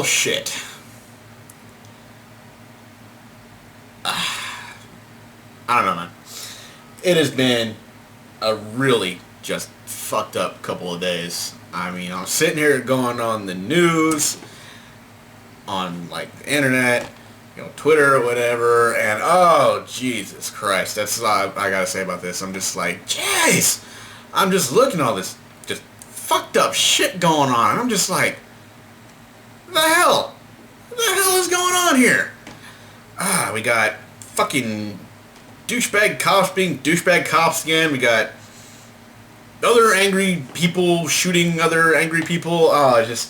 shit. I don't know, man. It has been a really just fucked up couple of days. I mean, I'm sitting here going on the news, on like the internet, Twitter or whatever, and oh, Jesus Christ. That's all I gotta say about this. I'm just like, jeez. I'm just looking at all this just fucked up shit going on, and I'm just like, the hell? What the hell is going on here? We got fucking douchebag cops being douchebag cops again. We got other angry people shooting other angry people. I don't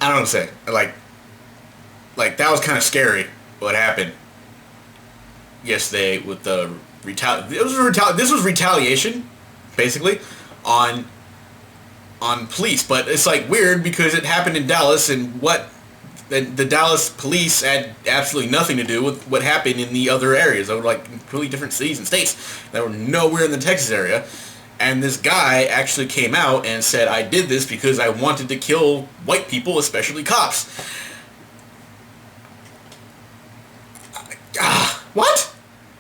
know what to say. Like that was kind of scary what happened yesterday with the this was retaliation, basically, on police. But it's like weird because it happened in Dallas, and the Dallas police had absolutely nothing to do with what happened in the other areas. They were like completely different cities and states that were nowhere in the Texas area. And this guy actually came out and said, I did this because I wanted to kill white people, especially cops. What?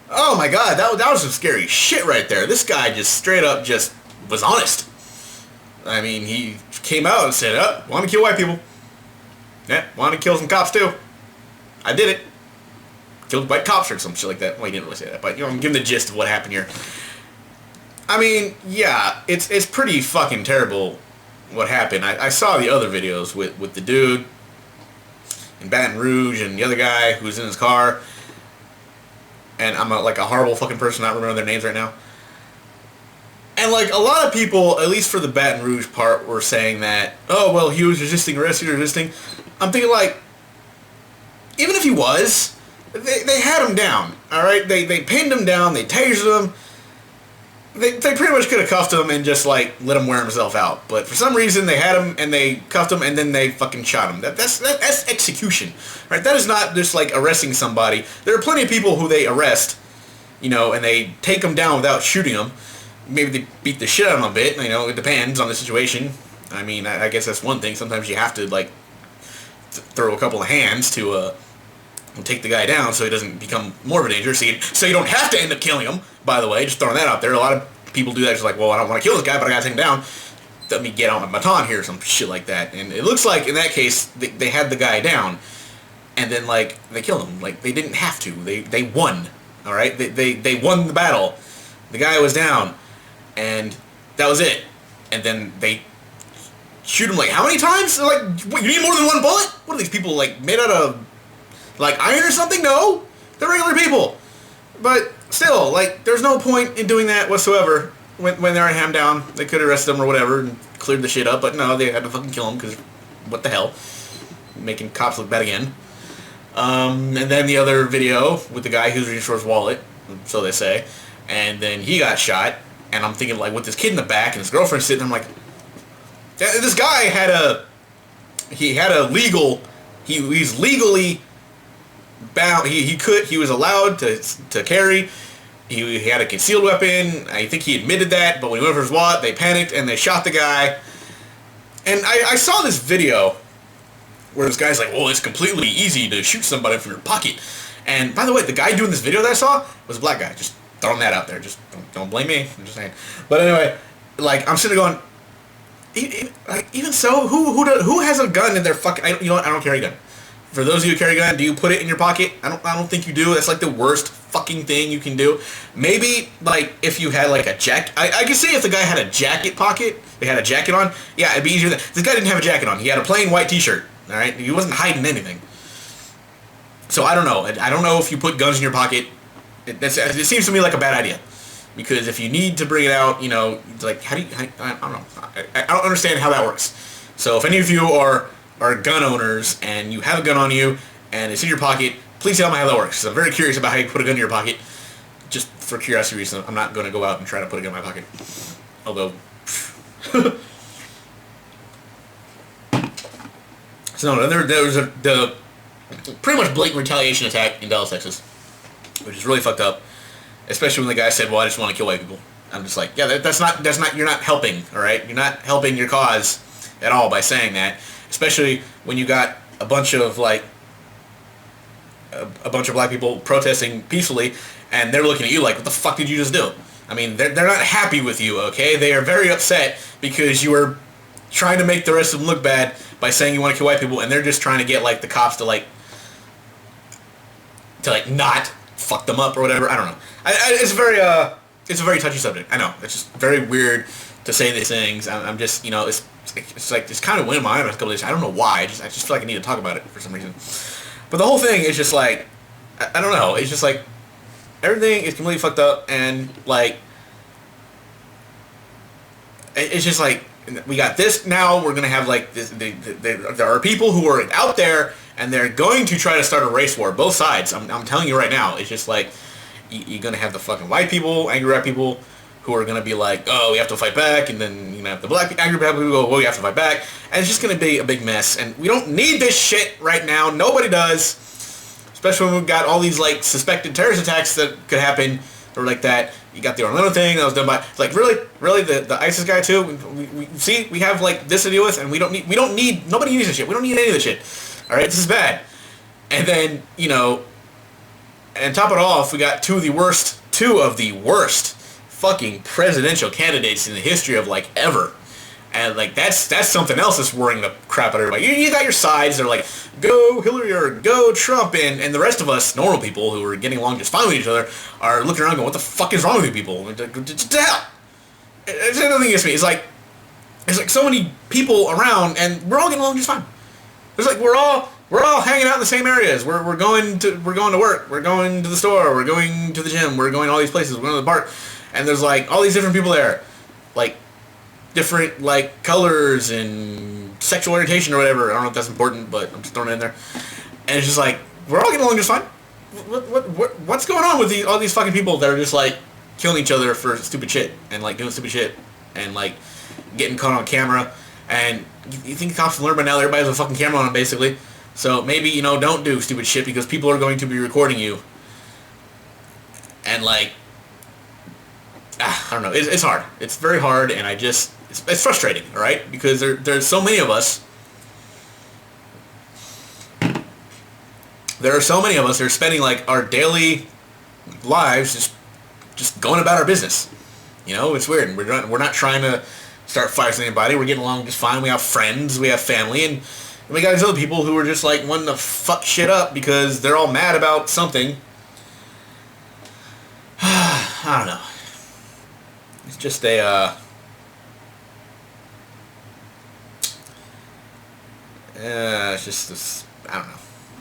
Oh my god, that was some scary shit right there. This guy just straight up just was honest. I mean, he came out and said, want to kill white people. Yeah, wanted to kill some cops too. I did it. Killed white cops or some shit like that. Well, he didn't really say that, but I'm giving the gist of what happened here. I mean, yeah, it's pretty fucking terrible what happened. I saw the other videos with the dude in Baton Rouge and the other guy who was in his car. And I'm like a horrible fucking person not remembering their names right now. And like a lot of people, at least for the Baton Rouge part, were saying that, oh well, he was resisting arrest, he was resisting. I'm thinking like, even if he was, they had him down, alright? They pinned him down, they tasered him. They pretty much could have cuffed him and just like let him wear himself out. But for some reason they had him and they cuffed him and then they fucking shot him. That's execution, right? That is not just like arresting somebody. There are plenty of people who they arrest, and they take them down without shooting them. Maybe they beat the shit out of them a bit. It depends on the situation. I mean, I guess that's one thing. Sometimes you have to like throw a couple of hands to take the guy down so he doesn't become more of a danger. So you don't have to end up killing him. By the way, just throwing that out there. A lot of people do that. Just like, well, I don't want to kill this guy, but I gotta take him down. Let me get out my baton here, or some shit like that. And it looks like in that case they had the guy down, and then like they killed him. Like they didn't have to. They won. All right. They won the battle. The guy was down, and that was it. And then they shoot him like how many times? Like, what, you need more than one bullet? What are these people like made out of? Like iron or something? No, they're regular people. But still, like, there's no point in doing that whatsoever. When they're on him down, they could arrest him or whatever and cleared the shit up. But no, they had to fucking kill him because what the hell, making cops look bad again. And then the other video with the guy who's reaching for his wallet, so they say, and then he got shot. And I'm thinking like with this kid in the back and his girlfriend sitting, I'm like, this guy he's legally bound. He was allowed to carry. He had a concealed weapon. I think he admitted that, but when he went for his wallet, they panicked and they shot the guy. And I saw this video where this guy's like, well, it's completely easy to shoot somebody from your pocket. And by the way, the guy doing this video that I saw was a black guy. Just throwing that out there. Just don't blame me. I'm just saying. But anyway, like, I'm sitting there going, even so, who has a gun in their fucking... I don't carry a gun. For those of you who carry a gun, do you put it in your pocket? I don't think you do. That's like the worst fucking thing you can do. Maybe, like, if you had, like, a jacket... I can see if the guy had a jacket pocket, they had a jacket on, yeah, it'd be easier. This guy didn't have a jacket on. He had a plain white t-shirt, all right? He wasn't hiding anything. So I don't know. I don't know if you put guns in your pocket. It seems to me like a bad idea. Because if you need to bring it out, like, I don't know. I don't understand how that works. So if any of you are gun owners and you have a gun on you and it's in your pocket, please tell me how that works. 'Cause I'm very curious about how you put a gun in your pocket. Just for curiosity reasons, I'm not going to go out and try to put a gun in my pocket. Although... So no, there was the pretty much blatant retaliation attack in Dallas, Texas, which is really fucked up. Especially when the guy said, well, I just want to kill white people. I'm just like, yeah, that's not, you're not helping, all right? You're not helping your cause at all by saying that, especially when you got a bunch of like a bunch of black people protesting peacefully, and they're looking at you like, what the fuck did you just do? I mean, they're not happy with you, okay? They are very upset because you were trying to make the rest of them look bad by saying you want to kill white people, and they're just trying to get like the cops to not fuck them up or whatever. I don't know. It's a very touchy subject. I know. It's just very weird to say these things. I'm just, it's like it's kind of went in my mind a couple of days. I don't know why. I just feel like I need to talk about it for some reason. But the whole thing is just like, I don't know. It's just like everything is completely fucked up, and like it's just like we got this now. We're gonna have like this. There are people who are out there, and they're going to try to start a race war. Both sides. I'm telling you right now. It's just like you're gonna have the fucking white people, angry white people, who are gonna be like, oh, we have to fight back, and then have the black angry people who go, well, we have to fight back, and it's just gonna be a big mess. And we don't need this shit right now. Nobody does. Especially when we've got all these like suspected terrorist attacks that could happen, or like that. You got the Orlando thing that was done by really the ISIS guy too. We have like this to deal with, and we don't need nobody needs this shit. We don't need any of this shit. All right, this is bad. And then and top it off, we got two of the worst fucking presidential candidates in the history of like ever. And like that's something else that's worrying the crap out of everybody. You got your sides. They're like, go Hillary or go Trump, and the rest of us normal people who are getting along just fine with each other are looking around going, what the fuck is wrong with you people? What the hell? It's nothing against me. It's like so many people around, and we're all getting along just fine. It's like we're all hanging out in the same areas. We're going to work. We're going to the store. We're going to the gym. We're going to all these places. We're going to the park, and there's like all these different people there, like different like colors and sexual orientation or whatever. I don't know if that's important, but I'm just throwing it in there. And it's just like we're all getting along just fine. What's going on with all these fucking people that are just like killing each other for stupid shit and like doing stupid shit and like getting caught on camera? And you think cops learn by now that everybody has a fucking camera on them basically. So maybe don't do stupid shit because people are going to be recording you. And like I don't know. It's hard. It's very hard, and it's frustrating, all right? Because there's so many of us. There are so many of us that are spending like our daily lives just going about our business. It's weird. We're not trying to start fights with anybody. We're getting along just fine. We have friends. We have family, and we got these other people who are just like wanting to fuck shit up because they're all mad about something. I don't know. It's just it's just this, I don't know.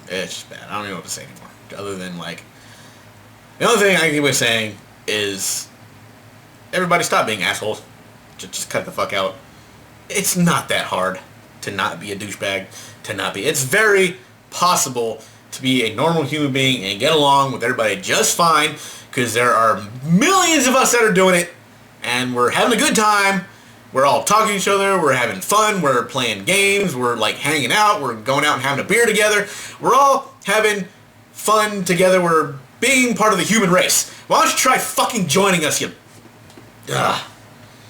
It's just bad. I don't even know what to say anymore. Other than like, the only thing I can keep saying is, everybody stop being assholes. Just cut the fuck out. It's not that hard to not be a douchebag. It's very possible to be a normal human being and get along with everybody just fine, because there are millions of us that are doing it. And we're having a good time. We're all talking to each other. We're having fun. We're playing games. We're like hanging out. We're going out and having a beer together. We're all having fun together. We're being part of the human race. Why don't you try fucking joining us, you... Ugh.